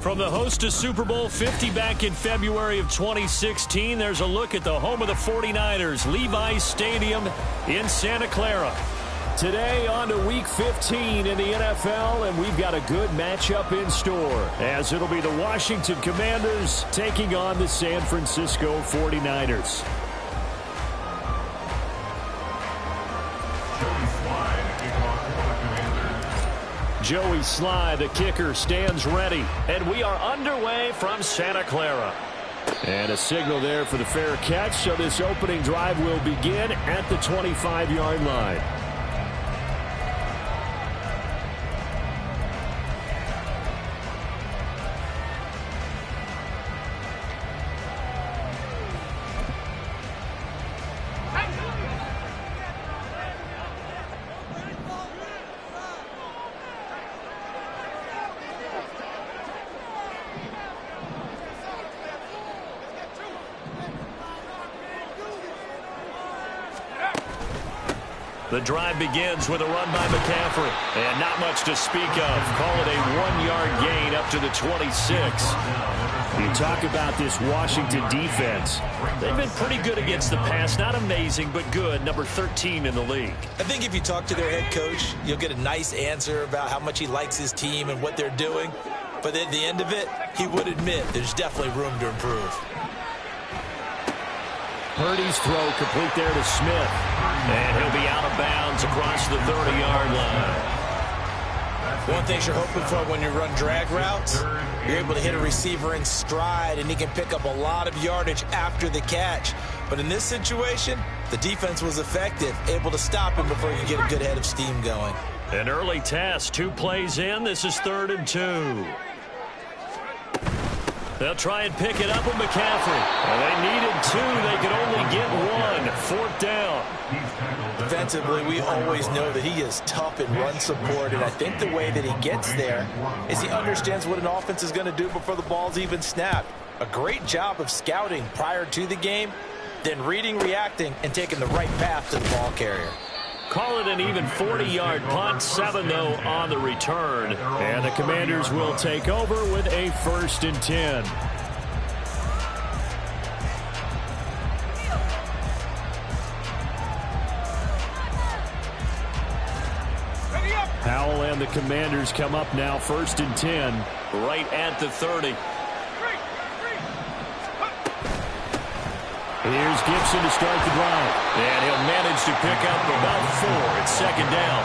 From the host to Super Bowl 50 back in February of 2016, there's a look at the home of the 49ers, Levi's Stadium in Santa Clara. Today on to Week 15 in the NFL, and we've got a good matchup in store, as it'll be the Washington Commanders taking on the San Francisco 49ers. Joey Sly, the kicker, stands ready. And we are underway from Santa Clara. And a signal there for the fair catch, so this opening drive will begin at the 25-yard line. The drive begins with a run by McCaffrey. And not much to speak of. Call it a 1-yard gain up to the 26. You talk about this Washington defense. They've been pretty good against the pass. Not amazing, but good. Number 13 in the league. I think if you talk to their head coach, you'll get a nice answer about how much he likes his team and what they're doing. But at the end of it, he would admit there's definitely room to improve. Purdy's throw complete there to Smith. And he'll be out of bounds across the 30-yard line. One thing you're hoping for when you run drag routes, you're able to hit a receiver in stride, and he can pick up a lot of yardage after the catch. But in this situation, the defense was effective, able to stop him before he could get a good head of steam going. An early test, 2 plays in. This is 3rd and 2. They'll try and pick it up with McCaffrey. Well, they needed 2. They could only get 1. 4th down. Defensively, we always know that he is tough in run support, and I think the way that he gets there is he understands what an offense is going to do before the ball's even snapped. A great job of scouting prior to the game, then reading, reacting, and taking the right path to the ball carrier. Call it an even 40-yard punt, 7 though on the return. And the Commanders will take over with a 1st and 10. Howell and the Commanders come up now, 1st and 10, right at the 30. Here's Gibson to start the drive. And he'll manage to pick up about 4. It's 2nd down.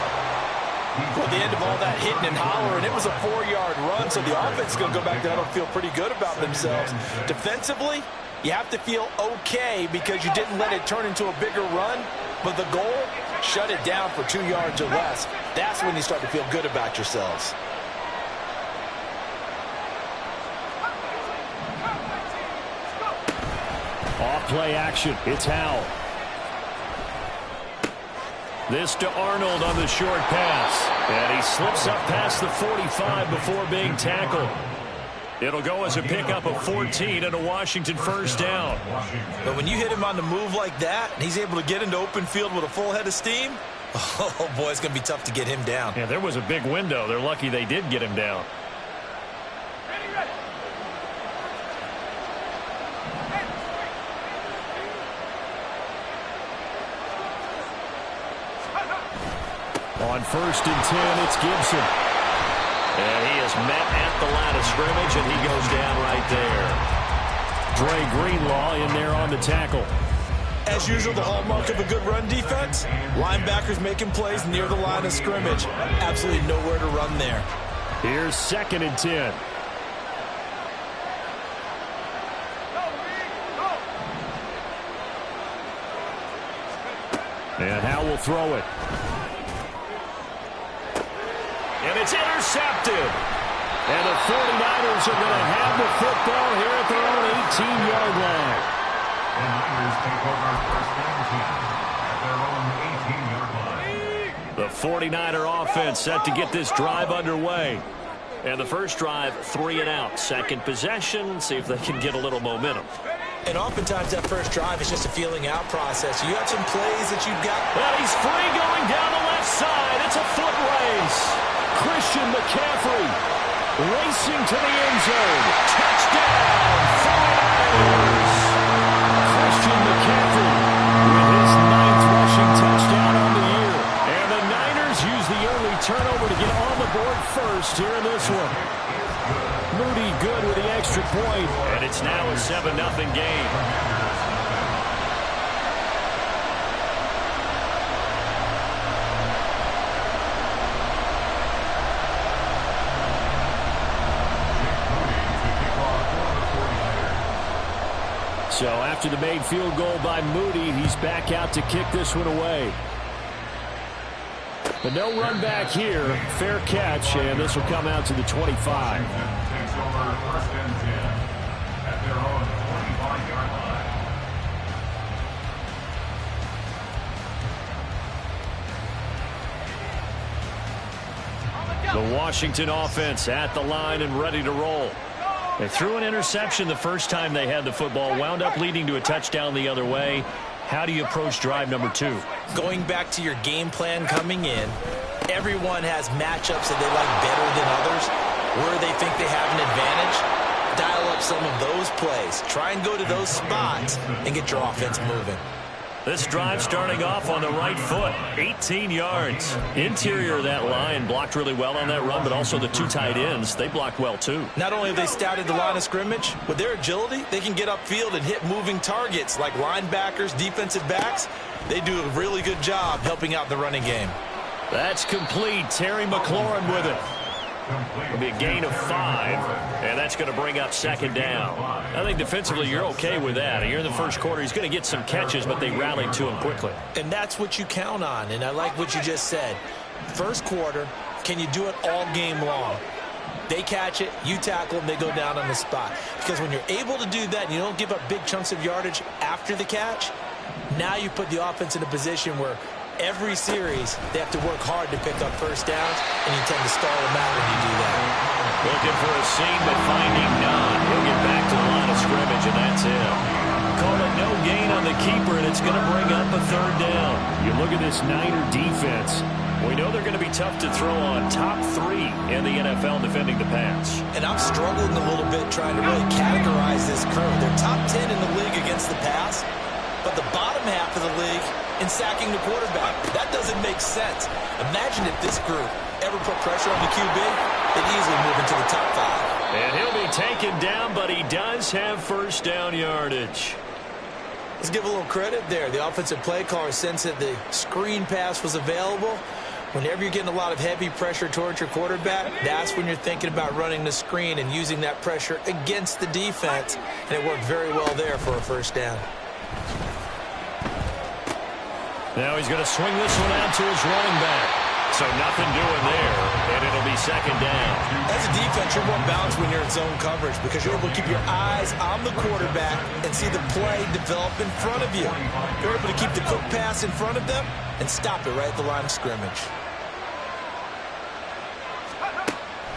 Well, at the end of all that hitting and hollering, it was a 4-yard run, so the offense is going to go back down and feel pretty good about themselves. Defensively, you have to feel okay because you didn't let it turn into a bigger run, but the goal, shut it down for 2 yards or less. That's when you start to feel good about yourselves. Off-play action. It's Howell. This to Arnold on the short pass. And he slips up past the 45 before being tackled. It'll go as a pickup of 14 and a Washington 1st down. But when you hit him on the move like that, and he's able to get into open field with a full head of steam, oh, boy, it's going to be tough to get him down. Yeah, there was a big window. They're lucky they did get him down. On 1st and 10, it's Gibson. And he is met at the line of scrimmage, and he goes down right there. Dre Greenlaw in there on the tackle. As usual, the hallmark of a good run defense, linebackers making plays near the line of scrimmage. Absolutely nowhere to run there. Here's 2nd and 10. And Howell will throw it. And it's intercepted. And the 49ers are going to have the football here at their own 18-yard line. The Niners take over 1st and 10 at their own 18-yard line. The 49er offense set to get this drive underway. And the first drive, 3 and out. Second possession, see if they can get a little momentum. And oftentimes that first drive is just a feeling out process. You have some plays that you've got. Well, he's free going down the left side. It's a foot race. Christian McCaffrey Racing to the end zone. Touchdown, 49ers. Christian McCaffrey with his 9th rushing touchdown on the year. And the Niners use the early turnover to get on the board first here in this one. Moody good with the extra point. And it's now a 7-0 game. So after the made field goal by Moody, he's back out to kick this one away. But no run back here. Fair catch, and this will come out to the 25. Takes over first and 10 at their own 25-yard line. The Washington offense at the line and ready to roll. They threw an interception the first time they had the football, wound up leading to a touchdown the other way. How do you approach drive number 2? Going back to your game plan coming in, everyone has matchups that they like better than others, where they think they have an advantage. Dial up some of those plays. Try and go to those spots and get your offense moving. This drive starting off on the right foot, 18 yards. Interior of that line blocked really well on that run, but also the 2 tight ends, they blocked well too. Not only have they scouted the line of scrimmage, with their agility, they can get upfield and hit moving targets like linebackers, defensive backs. They do a really good job helping out the running game. That's complete. Terry McLaurin with it. It'll be a gain of 5, and that's going to bring up 2nd down. I think defensively you're okay with that. Here in the first quarter, he's going to get some catches, but they rallied to him quickly. And that's what you count on, and I like what you just said. First quarter, can you do it all game long? They catch it, you tackle them, they go down on the spot. Because when you're able to do that and you don't give up big chunks of yardage after the catch, now you put the offense in a position where every series, they have to work hard to pick up first downs, and you tend to stall them out when you do that. Looking for a seam, but finding none. He'll get back to the line of scrimmage, and that's it. Call it no gain on the keeper, and it's going to bring up a 3rd down. You look at this Niner defense. We know they're going to be tough to throw on. Top 3 in the NFL defending the pass. And I'm struggling a little bit trying to really categorize this crew. They're top 10 in the league against the pass, but the bottom half of the league in sacking the quarterback. That doesn't make sense. Imagine if this group ever put pressure on the QB, they'd easily move into the top 5. And he'll be taken down, but he does have first down yardage. Let's give a little credit there. The offensive play caller sensed that the screen pass was available. Whenever you're getting a lot of heavy pressure towards your quarterback, that's when you're thinking about running the screen and using that pressure against the defense. And it worked very well there for a first down. Now he's going to swing this one out to his running back. So nothing doing there, and it'll be 2nd down. As a defense, you're more balanced when you're in zone coverage because you're able to keep your eyes on the quarterback and see the play develop in front of you. You're able to keep the quick pass in front of them and stop it right at the line of scrimmage.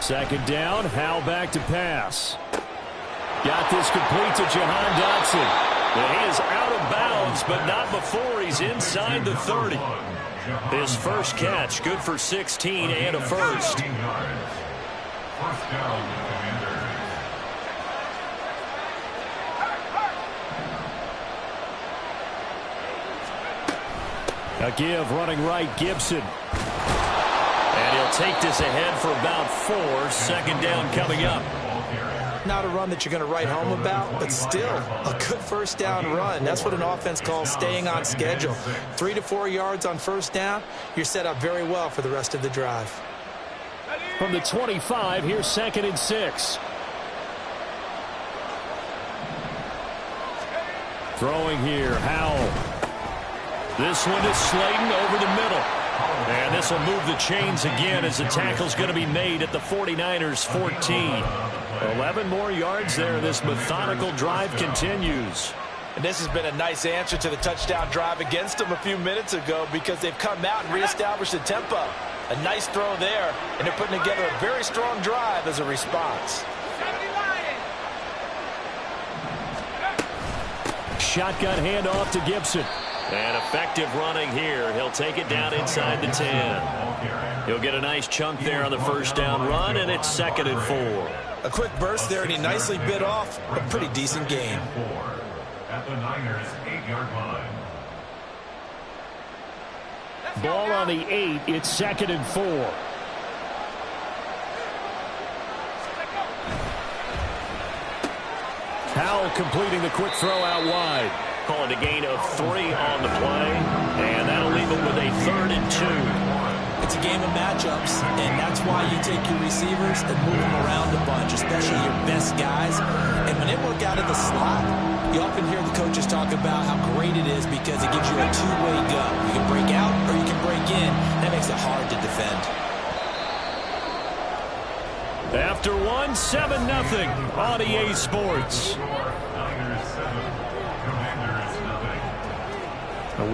2nd down, Howell back to pass. Got this complete to Jahan Dotson. He is out of bounds, but not before he's inside the 30. His first catch, good for 16 and a first. First down, Commanders. A give running right, Gibson. And he'll take this ahead for about 4. 2nd down coming up. Not a run that you're going to write home about, but still a good first down run. That's what an offense calls staying on schedule. 3 to 4 yards on first down, you're set up very well for the rest of the drive. From the 25, here's 2nd and 6. Throwing here, Howell. This one is Slayton over the middle. And this will move the chains again as the tackle's going to be made at the 49ers 14. 11 more yards there. This methodical drive continues. And this has been a nice answer to the touchdown drive against them a few minutes ago because they've come out and reestablished the tempo. A nice throw there, and they're putting together a very strong drive as a response. Shotgun handoff to Gibson. And effective running here. He'll take it down inside the 10. He'll get a nice chunk there on the first down run, and it's 2nd and 4. A quick burst there, and he nicely bit off a pretty decent gain. At the Niners' 8-yard line. Ball on the 8. It's 2nd and 4. Howell completing the quick throw out wide. Calling a gain of 3 on the play, and that'll leave him with a 3rd and 2. It's a game of matchups, and that's why you take your receivers and move them around a bunch, especially your best guys. And when they work out of the slot, you often hear the coaches talk about how great it is because it gives you a two-way go. You can break out or you can break in. That makes it hard to defend. After 1, 7-0 on EA Sports.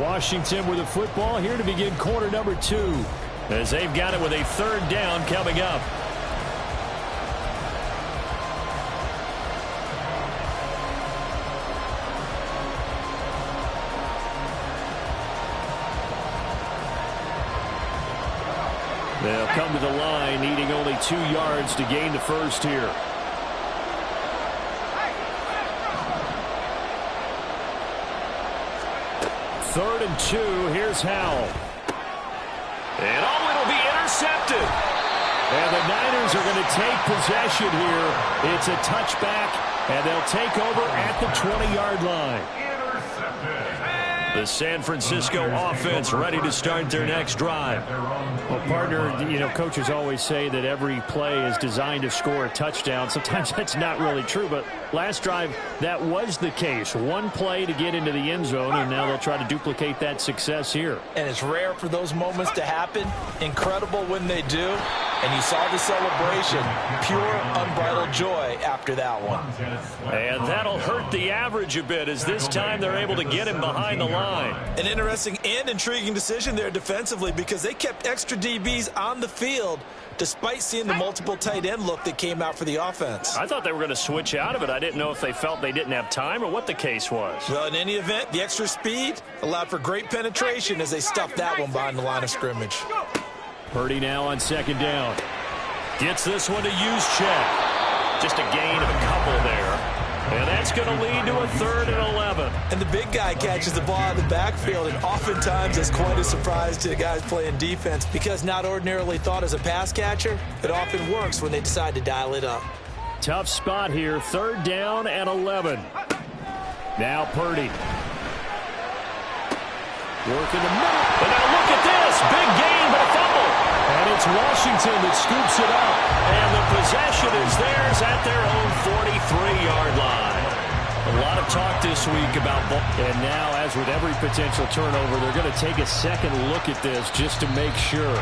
Washington with the football here to begin quarter number 2, as they've got it with a 3rd down coming up. They'll come to the line needing only 2 yards to gain the first here. Third and 2. Here's Howell. And it'll be intercepted. And the Niners are going to take possession here. It's a touchback, and they'll take over at the 20-yard line. The San Francisco offense ready to start their next drive. Well, partner, you know, coaches always say that every play is designed to score a touchdown. Sometimes that's not really true, but last drive, that was the case. One play to get into the end zone, and now they'll try to duplicate that success here. And it's rare for those moments to happen. Incredible when they do. And you saw the celebration. Pure, unbridled joy after that one. And that'll hurt the average a bit, as this time they're able to get him behind the line. An interesting and intriguing decision there defensively, because they kept extra DBs on the field despite seeing the multiple tight end look that came out for the offense. I thought they were going to switch out of it. I didn't know if they felt they didn't have time or what the case was. Well, in any event, the extra speed allowed for great penetration as they stuffed that one behind the line of scrimmage. Purdy now on 2nd down. Gets this one to Juszczyk. Just a gain of a couple there. And that's going to lead to a 3rd and 11. And the big guy catches the ball out of the backfield, and oftentimes it's quite a surprise to the guys playing defense, because not ordinarily thought as a pass catcher, it often works when they decide to dial it up. Tough spot here, 3rd down and 11. Now Purdy. Working the middle. And now look at this. Big gain, but a fumble. And it's Washington that scoops it up. And the possession is theirs at their own 43-yard line. A lot of talk this week about ball. And now, as with every potential turnover, they're going to take a second look at this just to make sure.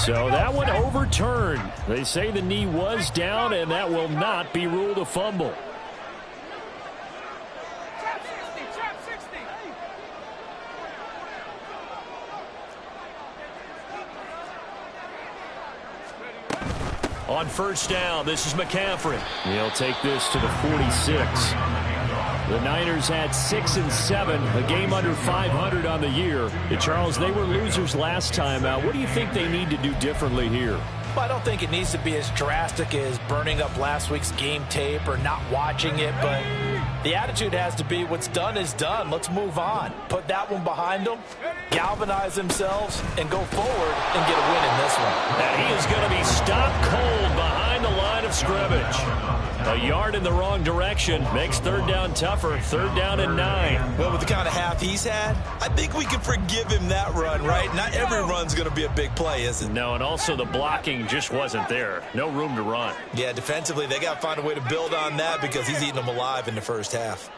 So that one overturned. They say the knee was down, and that will not be ruled a fumble. On 1st down, this is McCaffrey. He'll take this to the 46. The Niners had 6 and 7, a game under 500 on the year. Charles, they were losers last time out. What do you think they need to do differently here? Well, I don't think it needs to be as drastic as burning up last week's game tape or not watching it, but the attitude has to be what's done is done. Let's move on. Put that one behind them, galvanize themselves, and go forward and get a win in this one. And he is going to be stopped cold behind the line of scrimmage. A yard in the wrong direction makes 3rd down tougher. 3rd down and 9. Well, with the kind of half he's had, I think we can forgive him that run, right? Not every run's going to be a big play, is it? No, and also the blocking just wasn't there. No room to run. Yeah, defensively, they got to find a way to build on that, because he's eating them alive in the first half.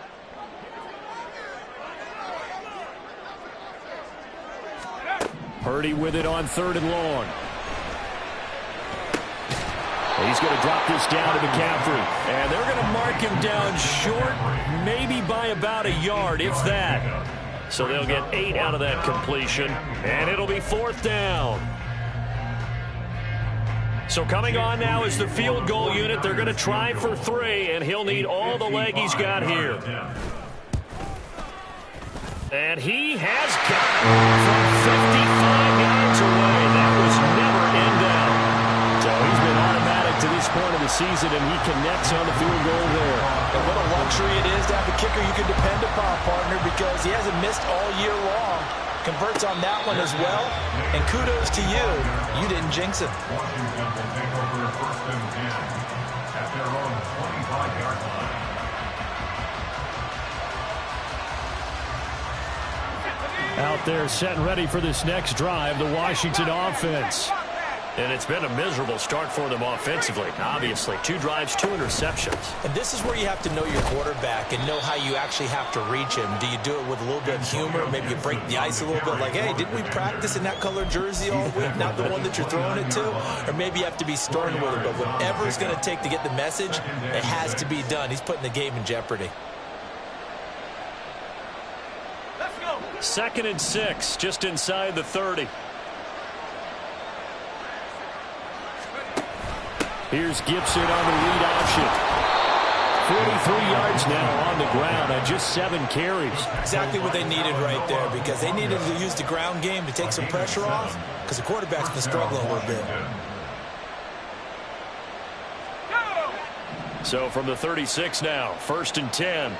Purdy with it on 3rd and long. He's going to drop this down to McCaffrey. And they're going to mark him down short, maybe by about a yard, if that. So they'll get 8 out of that completion, and it'll be 4th down. So coming on now is the field goal unit. They're going to try for 3, and he'll need all the leg he's got here. And he has got it from 55 yards away. That was never in doubt. So he's been automatic to this point of the season, and he connects on the field goal there. And what a luxury it is to have a kicker you can depend upon, partner, because he hasn't missed all year long. Converts on that one as well. And kudos to you. You didn't jinx it. Washington will take over 1st and 10 at their own 25-yard line. Out there set and ready for this next drive, the Washington offense. And it's been a miserable start for them offensively. Obviously, 2 drives, 2 interceptions. And this is where you have to know your quarterback and know how you actually have to reach him. Do you do it with a little bit of humor? Maybe you break the ice a little bit like, hey, didn't we practice in that color jersey all week, not the one that you're throwing it to? Or maybe you have to be stern with him. But whatever it's going to take to get the message, it has to be done. He's putting the game in jeopardy. 2nd and 6, just inside the 30. Here's Gibson on the read option. 43 yards now on the ground on just 7 carries. Exactly what they needed right there, because they needed to use the ground game to take some pressure off, because the quarterback's been struggling a little bit. So from the 36 now, 1st and 10.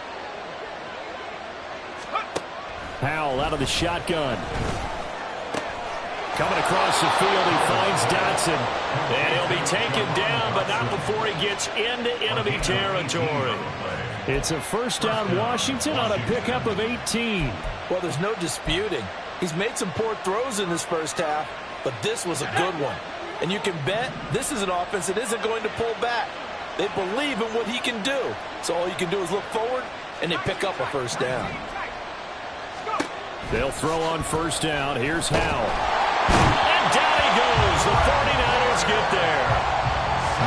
Powell out of the shotgun. Coming across the field, he finds Dotson. And he'll be taken down, but not before he gets into enemy territory. It's a 1st down Washington on a pickup of 18. Well, there's no disputing. He's made some poor throws in this first half, but this was a good one. And you can bet this is an offense that isn't going to pull back. They believe in what he can do. So all you can do is look forward, and they pick up a 1st down. They'll throw on 1st down. Here's Howell. And down he goes. The 49ers get there.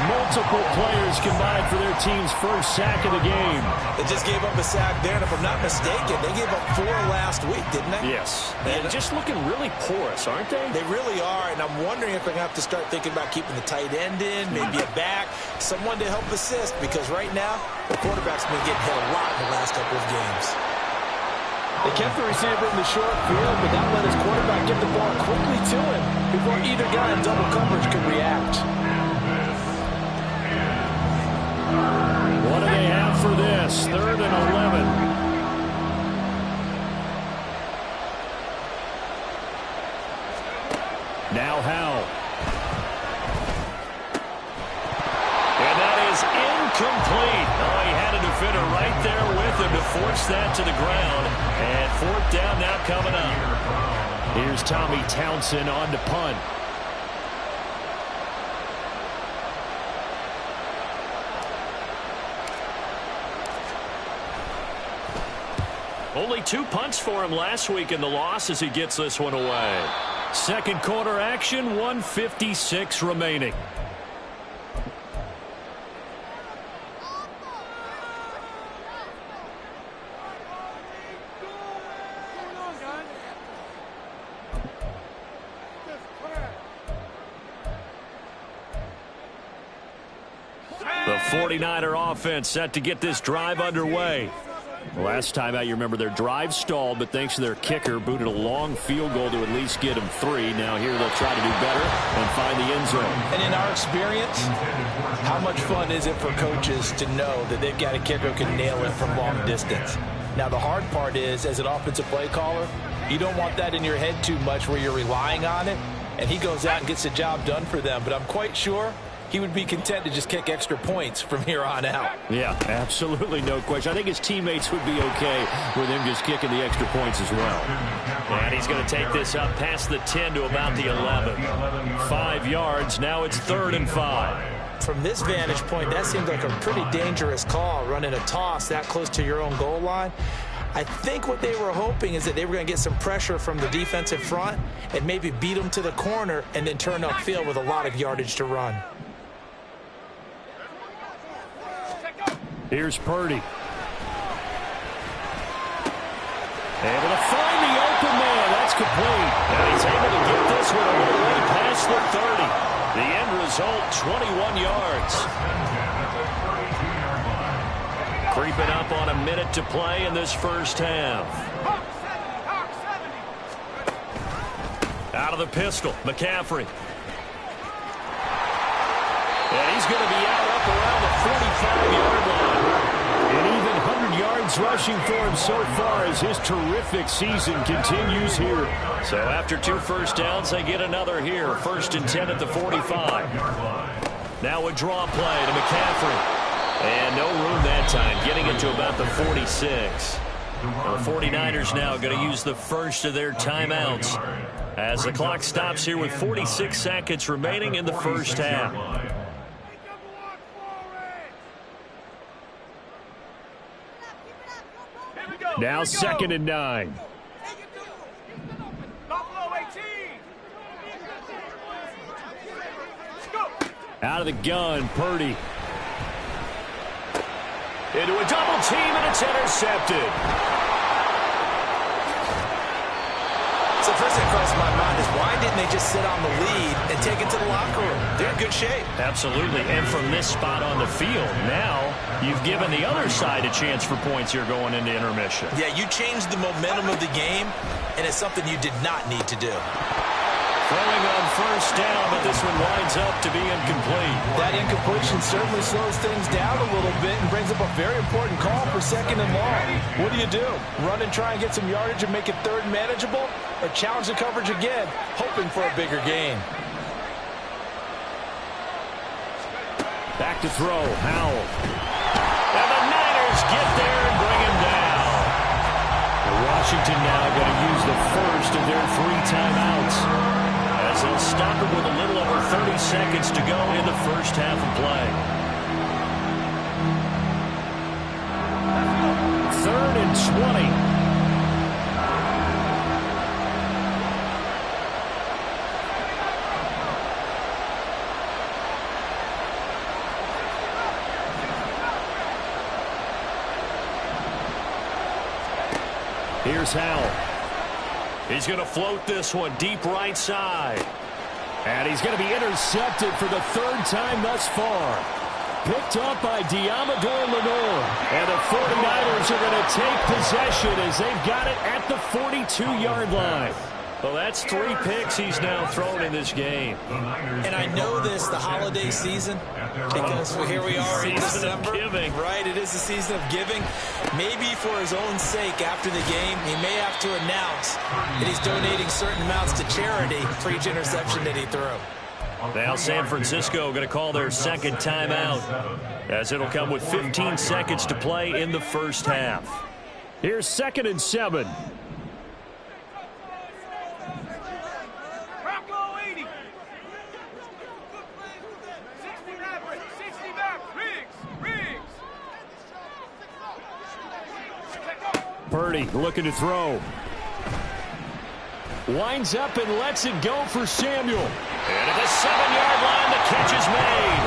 Multiple players combined for their team's 1st sack of the game. They just gave up a sack there, and if I'm not mistaken, they gave up 4 last week, didn't they? Yes. And just looking really porous, aren't they? They really are, and I'm wondering if they're going to have to start thinking about keeping the tight end in, maybe a back, someone to help assist, because right now, the quarterback's been getting hit a lot in the last couple of games. They kept the receiver in the short field, but that let his quarterback get the ball quickly to him before either guy in double coverage could react. What do they have for this? 3rd and 11. Now Howell. And that is incomplete. Oh, he had a defender right there with him to force that to the ground. And 4th down now coming up. Here's Tommy Townsend on to punt. Only 2 punts for him last week in the loss as he gets this one away. 2nd quarter action, 1:56 remaining. The 49er offense set to get this drive underway. Last time out, you remember their drive stalled, but thanks to their kicker, booted a long field goal to at least get them 3. Now here they'll try to do better and find the end zone. And in our experience, how much fun is it for coaches to know that they've got a kicker who can nail it from long distance? Now the hard part is, as an offensive play caller, you don't want that in your head too much where you're relying on it, and he goes out and gets the job done for them. But I'm quite sure he would be content to just kick extra points from here on out. Yeah, absolutely no question. I think his teammates would be okay with him just kicking the extra points as well. And he's going to take this up past the 10 to about the 11. 5 yards. Now it's 3rd and 5. From this vantage point, that seemed like a pretty dangerous call, running a toss that close to your own goal line. I think what they were hoping is that they were going to get some pressure from the defensive front and maybe beat them to the corner and then turn upfield with a lot of yardage to run. Here's Purdy. Able to find complete. And he's able to get this one all the way past the 30. The end result, 21 yards. Creeping up on a minute to play in this first half. Out of the pistol, McCaffrey. And he's going to be out up around the 45-yard line. And even 100 yards rushing for him so far as his terrific season continues here. So after 2 first downs, they get another here. 1st and 10 at the 45. Now a draw play to McCaffrey. And no room that time, getting it to about the 46. Well, the 49ers now going to use the first of their timeouts as the clock stops here with 46 seconds remaining in the first half. Now 2nd and 9. Out of the gun, Purdy. Into a double team, and it's intercepted. So first thing that crossed my mind is why didn't they just sit on the lead and take it to the locker room? They're in good shape. Absolutely, and from this spot on the field, now you've given the other side a chance for points here going into intermission. Yeah, you changed the momentum of the game, and it's something you did not need to do. Throwing on first down, but this one winds up to be incomplete. That incompletion certainly slows things down a little bit and brings up a very important call for 2nd and long. What do? Run and try and get some yardage and make it 3rd manageable? Or challenge the coverage again, hoping for a bigger gain? Back to throw, Howell. And the Niners get there and bring him down. Washington now going to use the first of their 3 timeouts, as they'll stop it with a little over 30 seconds to go in the first half of play. 3rd and 20. Here's Howell. He's going to float this one deep right side. And he's going to be intercepted for the 3rd time thus far. Picked up by Diamador Lenore. And the 49ers are going to take possession as they've got it at the 42-yard line. Well, that's 3 picks he's now thrown in this game. And I know this, the holiday season, because here we are in December. Giving. Right, it is the season of giving. Maybe for his own sake after the game, he may have to announce that he's donating certain amounts to charity for each interception that he threw. Now San Francisco going to call their 2nd timeout, as it'll come with 15 seconds to play in the first half. Here's 2nd and 7. Purdy looking to throw. Winds up and lets it go for Samuel. And at the 7-yard line, the catch is made.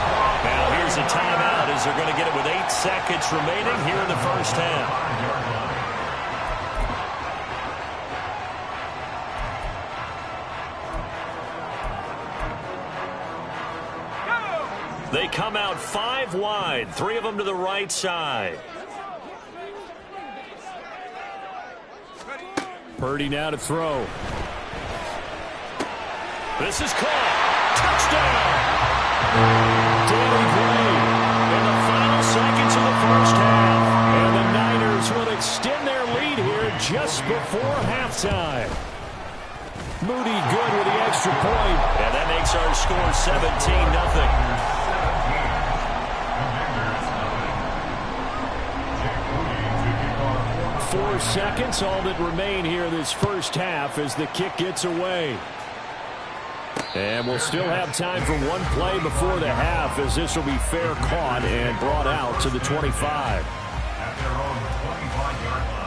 Now here's a timeout as they're going to get it with 8 seconds remaining here in the first half. They come out 5 wide, 3 of them to the right side. Purdy now to throw. This is caught. Touchdown! Danny Gray in the final seconds of the first half. And the Niners will extend their lead here just before halftime. Moody good with the extra point. And that makes our score 17-0. 4 seconds, all that remain here this first half as the kick gets away. And we'll still have time for 1 play before the half, as this will be fair caught and brought out to the 25. At their own 25-yard line.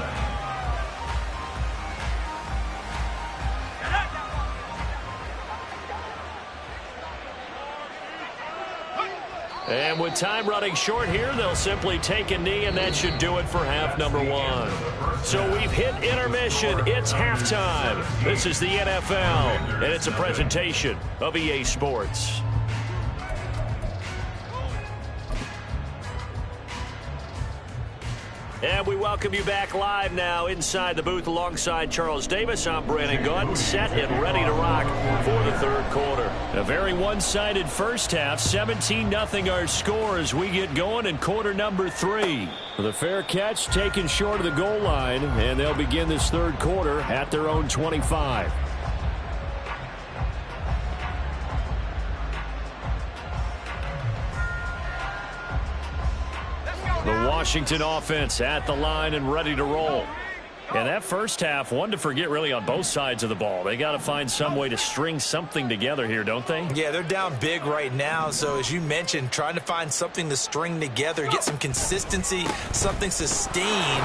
And with time running short here, they'll simply take a knee, and that should do it for half number one. So we've hit intermission. It's halftime. This is the NFL, and it's a presentation of EA Sports. And we welcome you back live now inside the booth alongside Charles Davis. I'm Brandon Gaudin, set and ready to rock for the third quarter. A very one-sided first half, 17-0 our score as we get going in quarter number 3. The fair catch taken short of the goal line, and they'll begin this third quarter at their own 25. The Washington offense at the line and ready to roll. And that first half, one to forget really on both sides of the ball. They got to find some way to string something together here, don't they? Yeah, they're down big right now. So as you mentioned, trying to find something to string together, get some consistency, something sustained,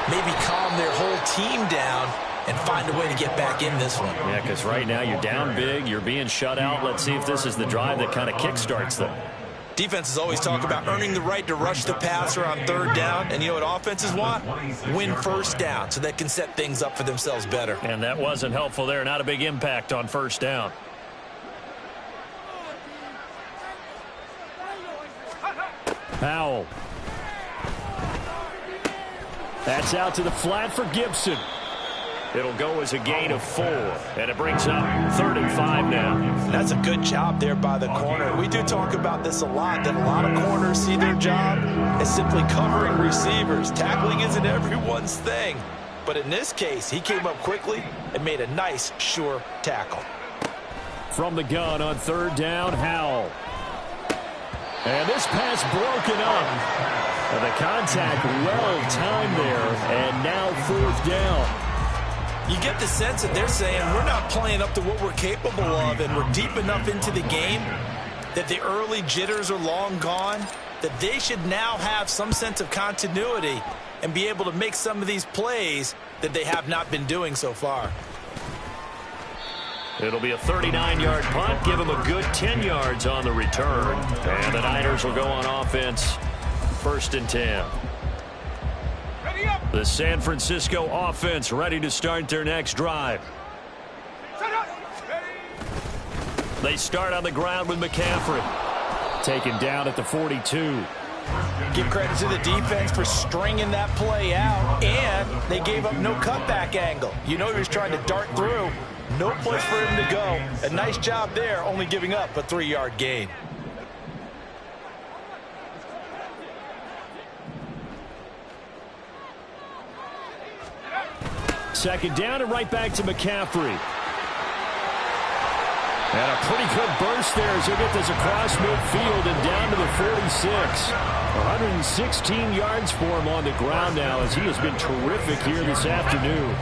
maybe calm their whole team down and find a way to get back in this one. Yeah, because right now you're down big, you're being shut out. Let's see if this is the drive that kind of kickstarts them. Defenses always talk about earning the right to rush the passer on third down. And you know what offenses want? Win first down so they can set things up for themselves better. And that wasn't helpful there. Not a big impact on first down. Powell. That's out to the flat for Gibson. It'll go as a gain of 4, and it brings up 3rd and 5 now. That's a good job there by the corner. We do talk about this a lot, that a lot of corners see their job as simply covering receivers. Tackling isn't everyone's thing. But in this case, he came up quickly and made a nice, sure tackle. From the gun on 3rd down, Howell. And this pass broken up. And the contact well timed there, and now 4th down. You get the sense that they're saying we're not playing up to what we're capable of, and we're deep enough into the game that the early jitters are long gone, that they should now have some sense of continuity and be able to make some of these plays that they have not been doing so far. It'll be a 39-yard punt, give them a good 10 yards on the return. And the Niners will go on offense, 1st and 10. The San Francisco offense ready to start their next drive. They start on the ground with McCaffrey. Taken down at the 42. Give credit to the defense for stringing that play out, and they gave up no cutback angle. You know he was trying to dart through. No place for him to go. A nice job there, only giving up a 3-yard gain. Second down and right back to McCaffrey. And a pretty good burst there as he gets this across midfield and down to the 46. 116 yards for him on the ground now as he has been terrific here this afternoon.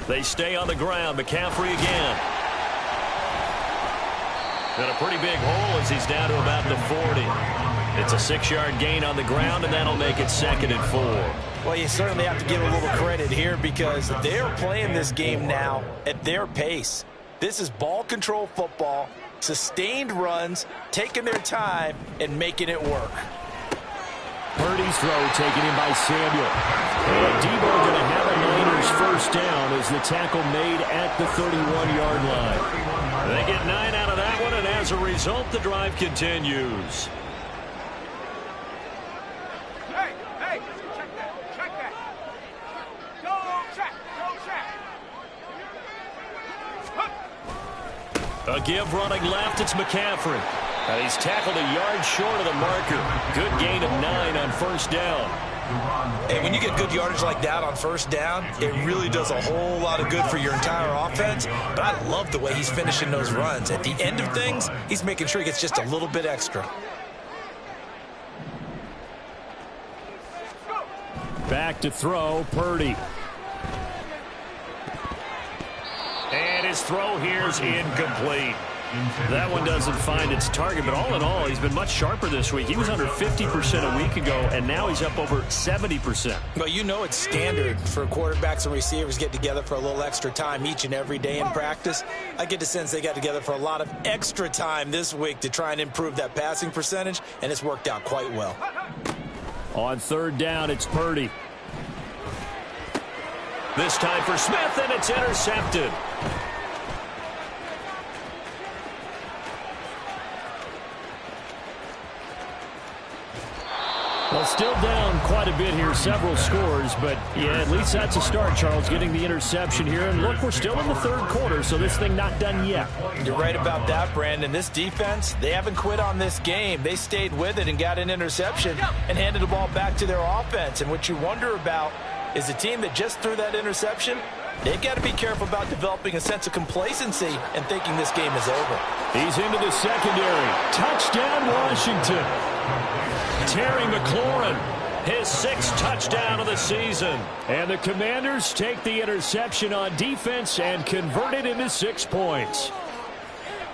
They stay on the ground. McCaffrey again. And a pretty big hole as he's down to about the 40. It's a 6-yard gain on the ground, and that'll make it 2nd and 4. Well, you certainly have to give a little credit here because they're playing this game now at their pace. This is ball control football, sustained runs, taking their time, and making it work. Purdy's throw taken in by Samuel. And Debo going to have a Niners first down as the tackle made at the 31-yard line. They get 9 out of that one, and as a result, the drive continues. A give running left, it's McCaffrey. And he's tackled a yard short of the marker. Good gain of 9 on 1st down. And when you get good yardage like that on 1st down, it really does a whole lot of good for your entire offense. But I love the way he's finishing those runs. At the end of things, he's making sure he gets just a little bit extra. Back to throw, Purdy. And his throw here is incomplete. That one doesn't find its target, but all in all, he's been much sharper this week. He was under 50% a week ago, and now he's up over 70%. Well, you know it's standard for quarterbacks and receivers get together for a little extra time each and every day in practice. I get the sense they got together for a lot of extra time this week to try and improve that passing percentage, and it's worked out quite well. On third down, it's Purdy. This time for Smith, and it's intercepted. Well, still down quite a bit here, several scores, but yeah, at least that's a start, Charles, getting the interception here. And look, we're still in the third quarter, so this thing not done yet. You're right about that, Brandon. This defense, they haven't quit on this game. They stayed with it and got an interception and handed the ball back to their offense. And what you wonder about is the team that just threw that interception, they've got to be careful about developing a sense of complacency and thinking this game is over. He's into the secondary. Touchdown, Washington. Terry McLaurin, his 6th touchdown of the season. And the Commanders take the interception on defense and convert it into 6 points.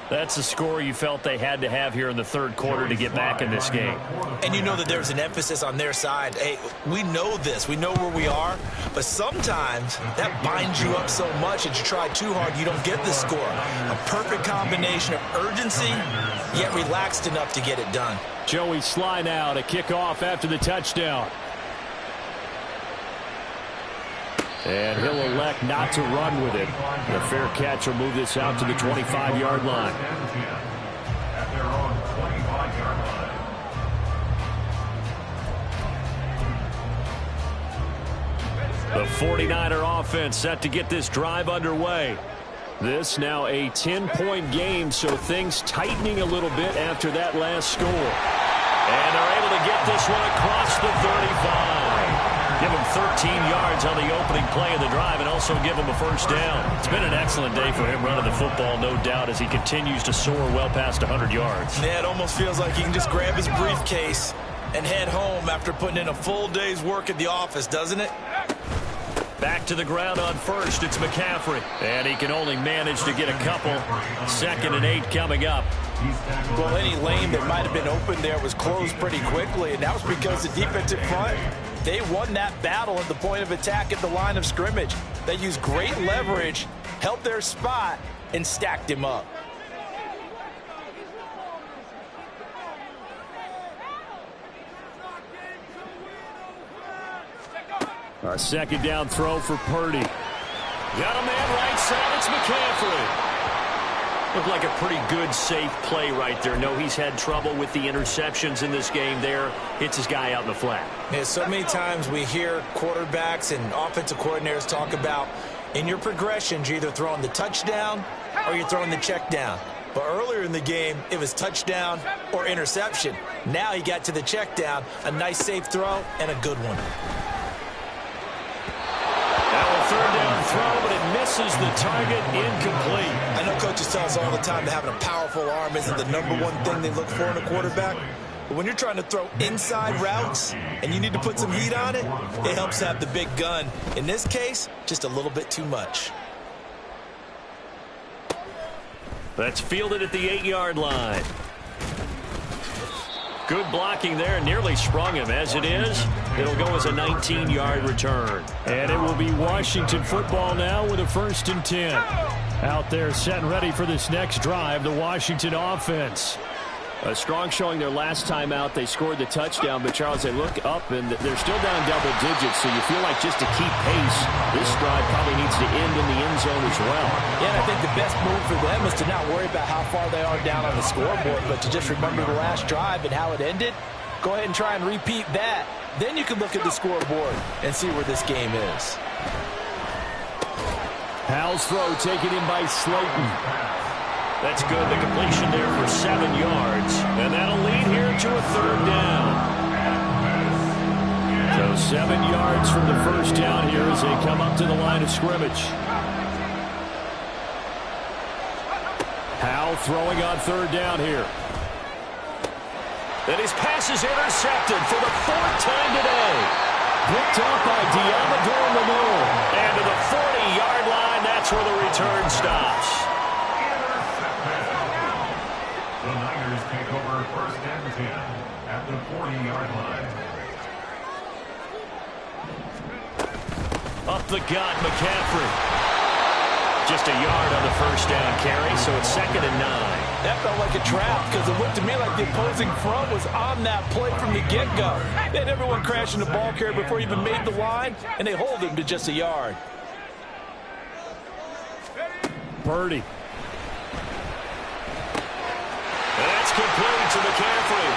That's the score you felt they had to have here in the third quarter to get back in this game. And you know that there's an emphasis on their side. Hey, we know this. We know where we are. But sometimes that binds you up so much that you try too hard, you don't get the score. A perfect combination of urgency, yet relaxed enough to get it done. Joey Sly now to kick off after the touchdown. And he'll elect not to run with it. The fair catch will move this out to the 25-yard line. At their own 25-yard line. The 49er offense set to get this drive underway. This now a 10-point game, so things tightening a little bit after that last score. And they're able to get this one across the 35. Give him 13 yards on the opening play of the drive and also give him a first down. It's been an excellent day for him running the football, no doubt, as he continues to soar well past 100 yards. Yeah, it almost feels like he can just grab his briefcase and head home after putting in a full day's work at the office, doesn't it? Back to the ground on first, it's McCaffrey. And he can only manage to get a couple. 2nd and 8 coming up. Well, any lane that might have been open there was closed pretty quickly, and that was because the defensive front, they won that battle at the point of attack at the line of scrimmage. They used great leverage, held their spot, and stacked him up. A 2nd down throw for Purdy. Got a man right side, it's McCaffrey. Looked like a pretty good, safe play right there. No, he's had trouble with the interceptions in this game there. Hits his guy out in the flat. Yeah, so many times we hear quarterbacks and offensive coordinators talk about in your progressions, you're either throwing the touchdown or you're throwing the check down. But earlier in the game, it was touchdown or interception. Now he got to the check down, a nice safe throw, and a good one. Now a 3rd down throw, but it misses the target, incomplete. I know coaches tell us all the time that having a powerful arm isn't the #1 thing they look for in a quarterback. But when you're trying to throw inside routes and you need to put some heat on it, it helps have the big gun. In this case, just a little bit too much. That's fielded at the 8-yard line. Good blocking there, nearly sprung him. As it is, it'll go as a 19-yard return. And it will be Washington football now with a 1st and 10. Out there set and ready for this next drive, the Washington offense. A strong showing their last time out. They scored the touchdown, but Charles, they look up and they're still down double digits, so you feel like just to keep pace, this drive probably needs to end in the end zone as well. Yeah, and I think the best move for them is to not worry about how far they are down on the scoreboard, but to just remember the last drive and how it ended. Go ahead and try and repeat that. Then you can look at the scoreboard and see where this game is. Howell's throw taken in by Slayton. That's good. The completion there for 7 yards. And that'll lead here to a 3rd down. So 7 yards from the first down here as they come up to the line of scrimmage. Howell throwing on 3rd down here. And his pass is intercepted for the 4th time today. Picked up by Diamador Manure. And to the 40-yard line, that's where the return stops. first and 10 at the 40-yard line. Up the gut, McCaffrey. Just a yard on the first down carry, so it's 2nd and 9. That felt like a trap because it looked to me like the opposing front was on that play from the get-go. They had everyone crashing the ball carrier before he even made the line, and they hold him to just a yard. Purdy. That's complete to McCaffrey.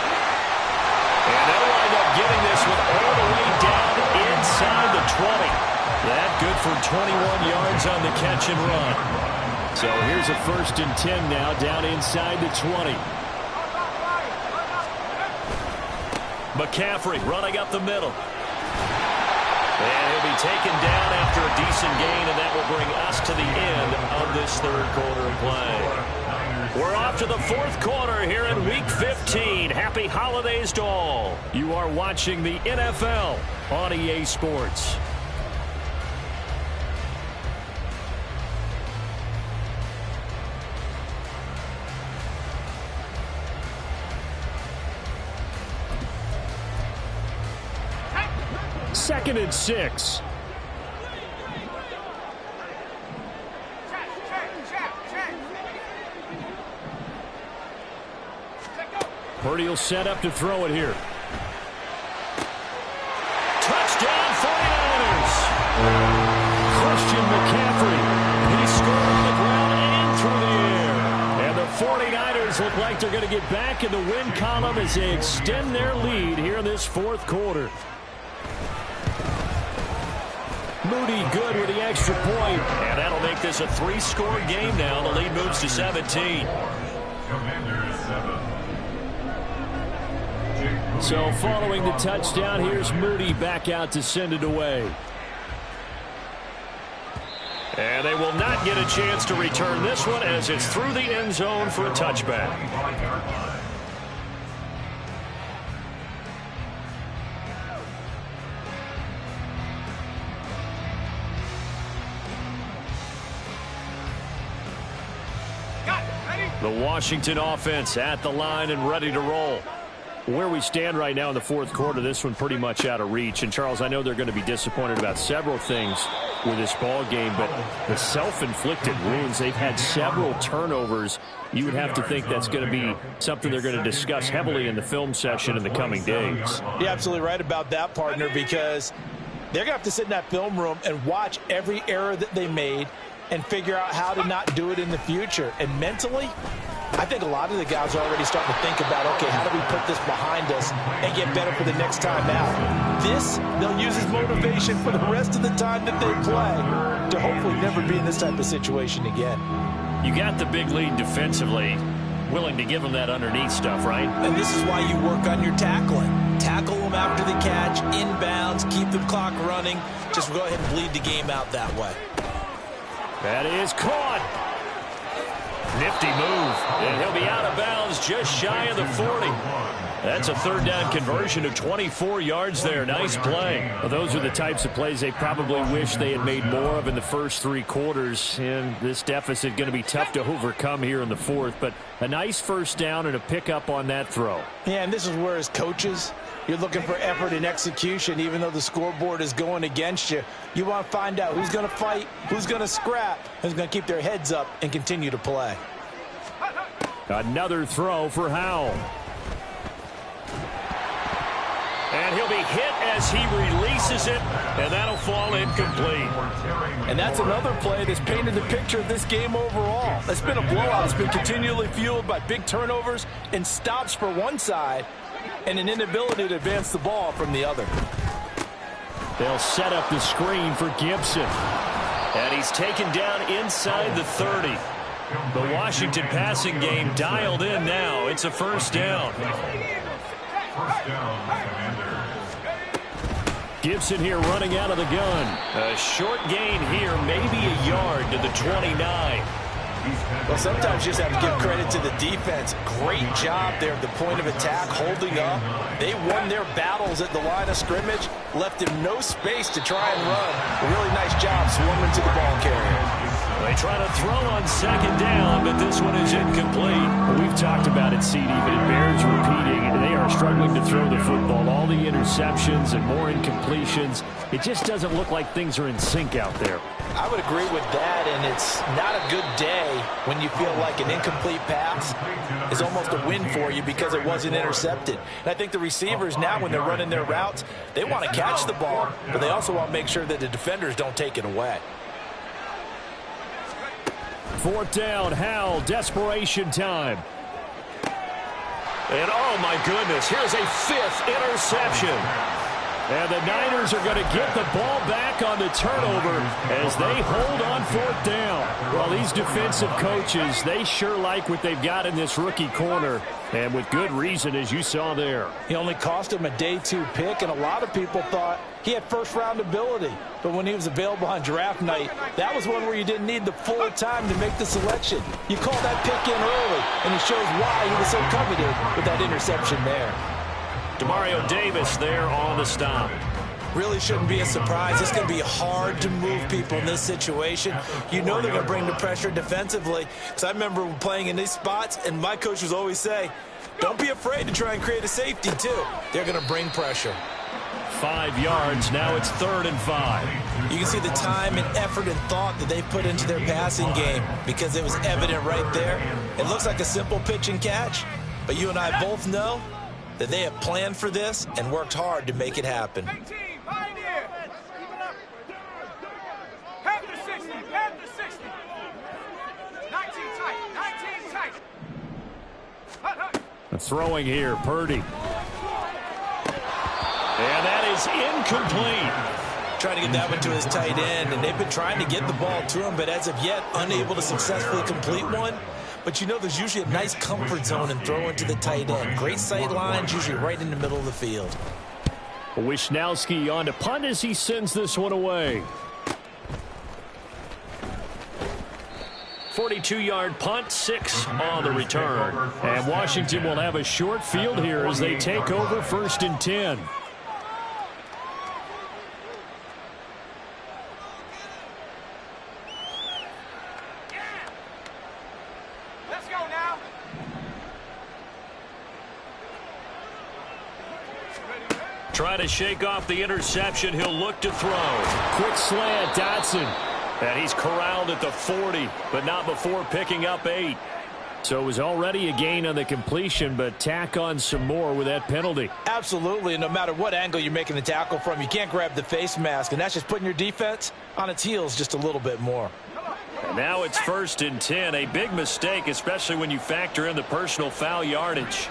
And they'll wind up getting this one all the way down inside the 20. That good for 21 yards on the catch and run. So here's a 1st and 10 now down inside the 20. McCaffrey running up the middle. And he'll be taken down after a decent gain, and that will bring us to the end of this 3rd quarter of play. We're off to the 4th quarter here in Week 15. Happy holidays to all. You are watching the NFL on EA Sports. Second and 6. Purdy will set up to throw it here. Touchdown 49ers. Christian McCaffrey. He scored on the ground and through the air. And the 49ers look like they're going to get back in the win column as they extend their lead here in this 4th quarter. Moody good with the extra point. And that'll make this a 3-score game now. The lead moves to 17. So following the touchdown, here's Moody back out to send it away. And they will not get a chance to return this one as it's through the end zone for a touchback. The Washington offense at the line and ready to roll. Where we stand right now in the 4th quarter, this one pretty much out of reach. And, Charles, I know they're going to be disappointed about several things with this ball game, but the self-inflicted wounds, they've had several turnovers. You would have to think that's going to be something they're going to discuss heavily in the film session in the coming days. You're absolutely right about that, partner, because they're going to have to sit in that film room and watch every error that they made and figure out how to not do it in the future. And mentally, I think a lot of the guys are already starting to think about, okay, how do we put this behind us and get better for the next time out? This, they'll use as motivation for the rest of the time that they play to hopefully never be in this type of situation again. You got the big lead defensively, willing to give them that underneath stuff, right? And this is why you work on your tackling. Tackle them after the catch, inbounds, keep the clock running. Just go ahead and bleed the game out that way. That is caught. Nifty move. And he'll be out of bounds just shy of the 40. That's a 3rd down conversion of 24 yards there. Nice play. Well, those are the types of plays they probably wish they had made more of in the first 3 quarters. And this deficit going to be tough to overcome here in the 4th. But a nice 1st down and a pickup on that throw. Yeah, and this is where as coaches, you're looking for effort and execution. Even though the scoreboard is going against you, you want to find out who's going to fight, who's going to scrap, who's going to keep their heads up and continue to play. Another throw for Howell. And he'll be hit as he releases it, and that'll fall incomplete. And that's another play that's painted the picture of this game overall. It's been a blowout. It's been continually fueled by big turnovers and stops for one side and an inability to advance the ball from the other. They'll set up the screen for Gibson. And he's taken down inside the 30. The Washington passing game dialed in now. It's a 1st down. Gibson here running out of the gun. A short gain here, maybe a yard to the 29. Well, sometimes you just have to give credit to the defense. Great job there at the point of attack, holding up. They won their battles at the line of scrimmage, left him no space to try and run. A really nice job swarming to the ball carrier. They try to throw on second down, but this one is incomplete. Well, we've talked about it, CD, but it bears repeating. They are struggling to throw the football. All the interceptions and more incompletions. It just doesn't look like things are in sync out there. I would agree with that, and it's not a good day when you feel like an incomplete pass is almost a win for you because it wasn't intercepted. And I think the receivers now, when they're running their routes, they want to catch the ball, but they also want to make sure that the defenders don't take it away. Fourth down, Howell, desperation time. And oh my goodness, here's a fifth interception. And the Niners are going to get the ball back on the turnover as they hold on fourth down. Well, these defensive coaches, they sure like what they've got in this rookie corner, and with good reason, as you saw there. He only cost him a day 2 pick, and a lot of people thought he had first-round ability. But when he was available on draft night, that was one where you didn't need the full time to make the selection. You call that pick in early, and it shows why he was so coveted with that interception there. Demario Davis there on the stop. Really shouldn't be a surprise. It's going to be hard to move people in this situation. You know they're going to bring the pressure defensively. Because I remember playing in these spots, and my coach would always say, don't be afraid to try and create a safety, too. They're going to bring pressure. 5 yards. Now it's 3rd and 5. You can see the time and effort and thought that they put into their passing game because it was evident right there. It looks like a simple pitch and catch, but you and I both know that they have planned for this and worked hard to make it happen. Throwing here, Purdy. And that is incomplete. Trying to get that one to his tight end, and they've been trying to get the ball to him, but as of yet, unable to successfully complete one. But you know there's usually a nice comfort zone in throwing to the tight end. Great sight lines, usually right in the middle of the field. Wisnowski on to punt as he sends this one away. 42-yard punt, 6 on the return. And Washington will have a short field here as they take over 1st and 10. Try to shake off the interception. He'll look to throw. Quick slant, Dotson. And he's corralled at the 40, but not before picking up 8. So it was already a gain on the completion, but tack on some more with that penalty. Absolutely, and no matter what angle you're making the tackle from, you can't grab the face mask, and that's just putting your defense on its heels just a little bit more. And now it's 1st and 10. A big mistake, especially when you factor in the personal foul yardage.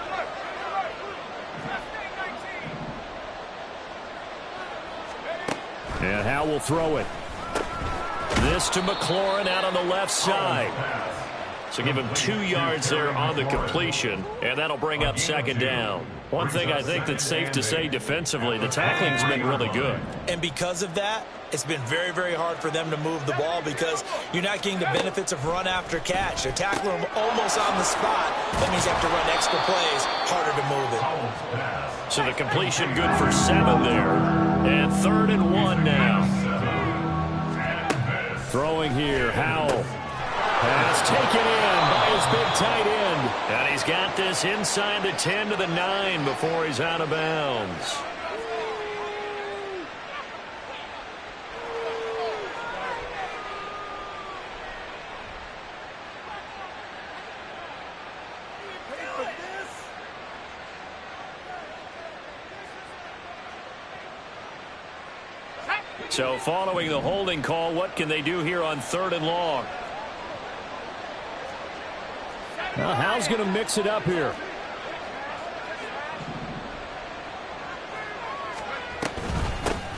And Howell will throw it. This to McLaurin out on the left side. So give him 2 yards there on the completion, and that'll bring up 2nd down. One thing I think that's safe to say defensively, the tackling's been really good. And because of that, it's been very, very hard for them to move the ball because you're not getting the benefits of run after catch. They're tackling them almost on the spot. That means you have to run extra plays, harder to move it. So the completion good for 7 there. And 3rd and 1 now. Throwing here, Howell. Pass taken in by his big tight end. And he's got this inside the 10 to the 9 before he's out of bounds. So following the holding call, what can they do here on 3rd and long? Well, Howell's going to mix it up here.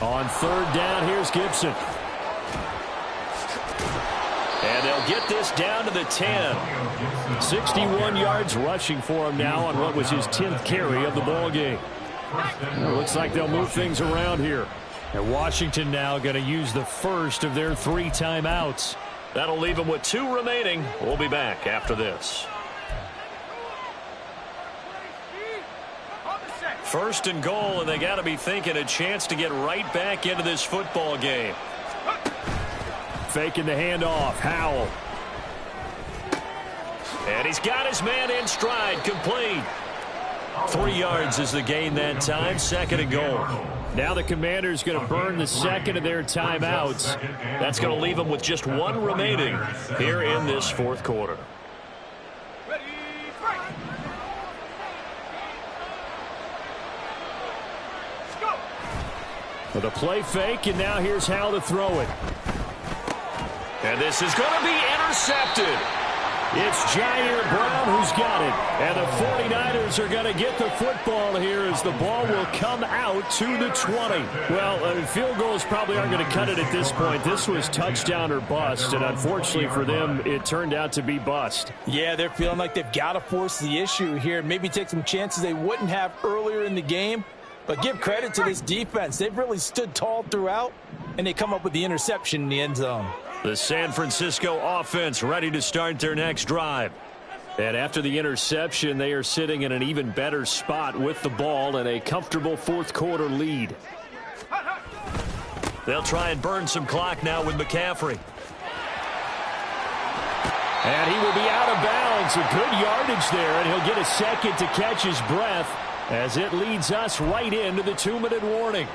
On 3rd down, here's Gibson. And they'll get this down to the 10. 61 yards rushing for him now on what was his 10th carry of the ball game. Well, looks like they'll move things around here. And Washington now going to use the first of their 3 timeouts. That'll leave them with 2 remaining. We'll be back after this. 1st and goal, and they got to be thinking a chance to get right back into this football game. Faking the handoff. Howell. And he's got his man in stride, complete. 3 yards is the gain that time, 2nd and goal. Now the Commanders going to burn the second of their timeouts. That's going to leave them with just 1 remaining here in this 4th quarter. With a play fake, and now here's how to throw it. And this is going to be intercepted. It's Jair Brown who's got it. And the 49ers are going to get the football here as the ball will come out to the 20. Well, field goals probably aren't going to cut it at this point. This was touchdown or bust, and unfortunately for them, it turned out to be bust. Yeah, they're feeling like they've got to force the issue here. Maybe take some chances they wouldn't have earlier in the game. But give credit to this defense. They've really stood tall throughout, and they come up with the interception in the end zone. The San Francisco offense ready to start their next drive. And after the interception, they are sitting in an even better spot with the ball and a comfortable 4th quarter lead. They'll try and burn some clock now with McCaffrey. And he will be out of bounds. A good yardage there, and he'll get a second to catch his breath as it leads us right into the 2-minute warning.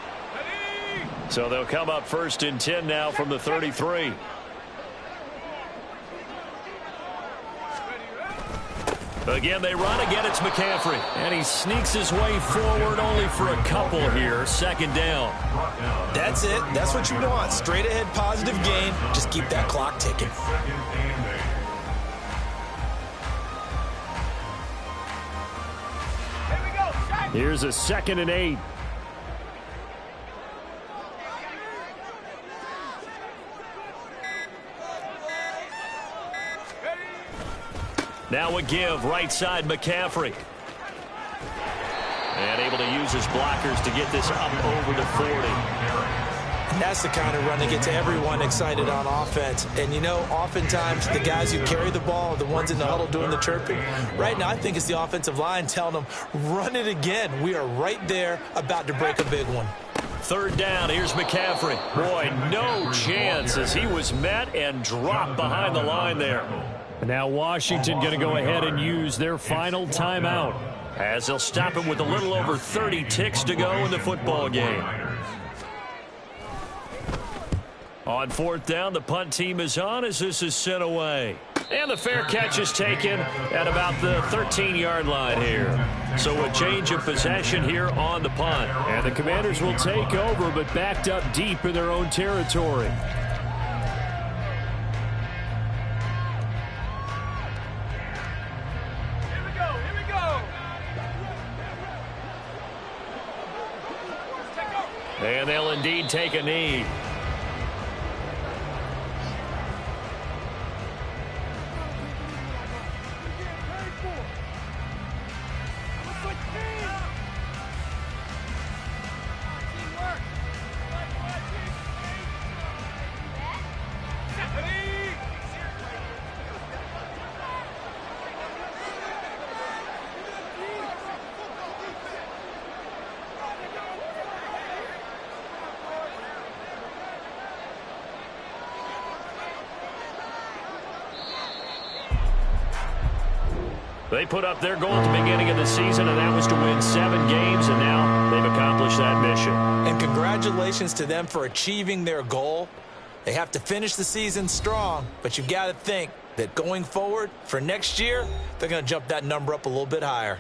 So they'll come up 1st and 10 now from the 33. Again, they run. Again, it's McCaffrey. And he sneaks his way forward only for a couple here. 2nd down. That's it. That's what you want. Straight ahead positive gain. Just keep that clock ticking. Here's a 2nd and 8. Now a give, right side McCaffrey. And able to use his blockers to get this up over to 40. And that's the kind of run that gets everyone excited on offense. And, you know, oftentimes the guys who carry the ball are the ones in the huddle doing the chirping. Right now, I think it's the offensive line telling them, run it again. We are right there about to break a big one. 3rd down, here's McCaffrey. Boy, no chance as he was met and dropped behind the line there. And now Washington going to go ahead and use their final timeout, as they'll stop him with a little over 30 ticks to go in the football game. On 4th down, the punt team is on as this is sent away. And the fair catch is taken at about the 13-yard line here. So a change of possession here on the punt. And the Commanders will take over, but backed up deep in their own territory. And they'll indeed take a knee. They put up their goal at the beginning of the season, and that was to win 7 games, and now they've accomplished that mission. And congratulations to them for achieving their goal. They have to finish the season strong, but you've got to think that going forward for next year, they're going to jump that number up a little bit higher.